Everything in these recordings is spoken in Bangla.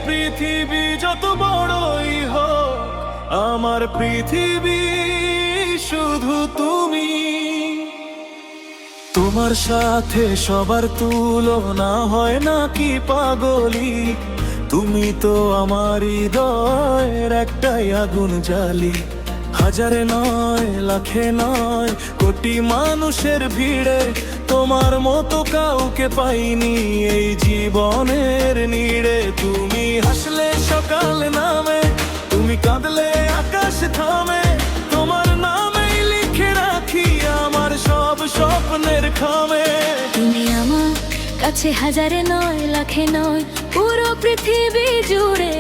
পৃথিবী যত বড়ই হোক, আমার পৃথিবী শুধু তুমি। তোমার সাথে সবার তুলনা হয় নাকি পাগলি? তুমি তো আমার হৃদয়ের একটাই আগুন জ্বালি। হাজারে নয়, লাখে নয়, কোটি মানুষের ভিড়ে তোমার মতো কাউকে পাইনি এই জীবনের নিড়ে। তুমি হাসলে সকাল নামে, তুমি কাঁদলে আকাশ থামে। তোমার নামেই লিখে রাখি আমার সব স্বপ্নের খামে। তুমি আমার কাছে হাজারে নয়, লাখে নয়, পুরো পৃথিবী জুড়ে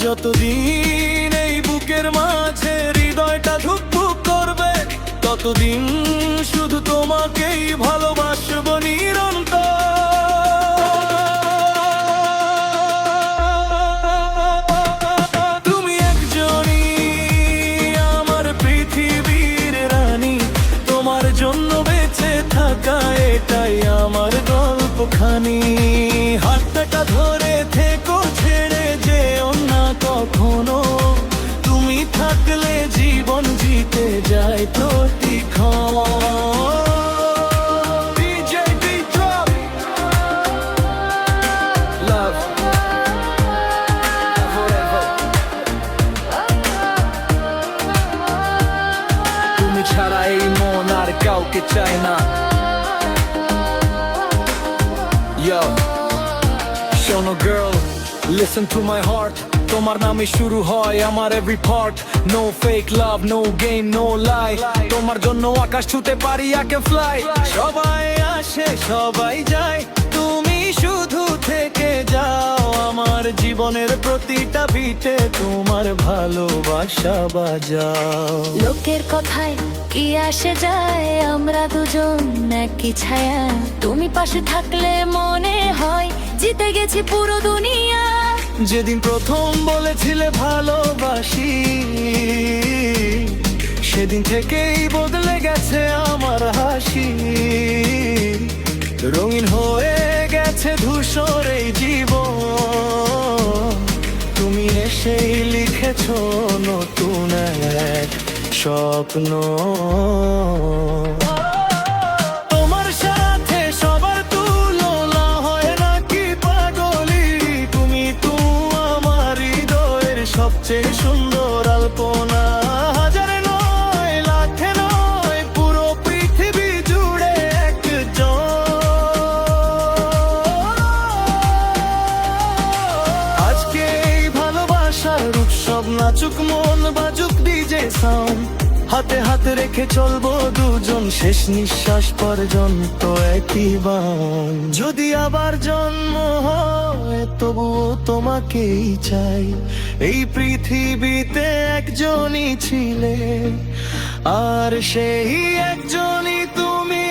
যতদিন এই বুকের মাঝে হৃদয়টা ধুকপুক করবে, ততদিন শুধু তোমাকেই ভালোবাসবো নিরন্তর। তুমি একজনই আমার পৃথিবীর রানী। তোমার জন্য বেঁচে থাকা এটাই আমার গল্পখানি। হাতটা ধরে থেকো, ছেড়ে যেও না কখনো। তুমি থাকলে জীবন জিতে যায় প্রতিক্ষণ। DJ D-Drop Love Forever। তুমি ছাড়া এই মন আর কাউকে চায় না। Yo, শোনো girl, listen to my heart। তোমার নামে শুরু হয় আমার every part। No fake love, no game, no lie। তোমার জন্য আকাশ ছুঁতে পারি, I can fly। সবাই আসে, সবাই যায়, তুমি শুধু থেকে যাও আমার জীবনের প্রতিটা বিটে। তোমার ভালোবাসা বাজাও। লোকের কথায় কি আসে যায়, আমরা দুজন একই ছায়া। তুমি পাশে থাকলে মনে হয় জিতে গেছি পুরো দুনিয়া। যেদিন প্রথম বলেছিলে ভালোবাসি, সেদিন থেকেই বদলে গেছে আমার হাসি। রঙিন হয়ে গেছে ধূসর এই জীবন। তুমি এসেই লিখেছো নতুন এক স্বপ্ন। তোমার সাথে সবার তুলনা হয় নাকি পাগলি? তুমি তো আমার হৃদয়ের সবচেয়ে সুন্দর আলপনা। হাজারে নয়, লাখে নয়, পুরো পৃথিবী জুড়ে একজন। আজকে এই ভালোবাসার উৎসব নাচুক মন, বাজুক ডিজে সাউন্ড। হাতে হাতে রেখে চলবো দুজন, শেষ নিঃশ্বাস পর্যন্ত একই বান। যদি আবার জন্ম হয় তবুও তোমাকেই চাই। এই পৃথিবীতে একজনই ছিলে, আর সেই একজনই তুমি।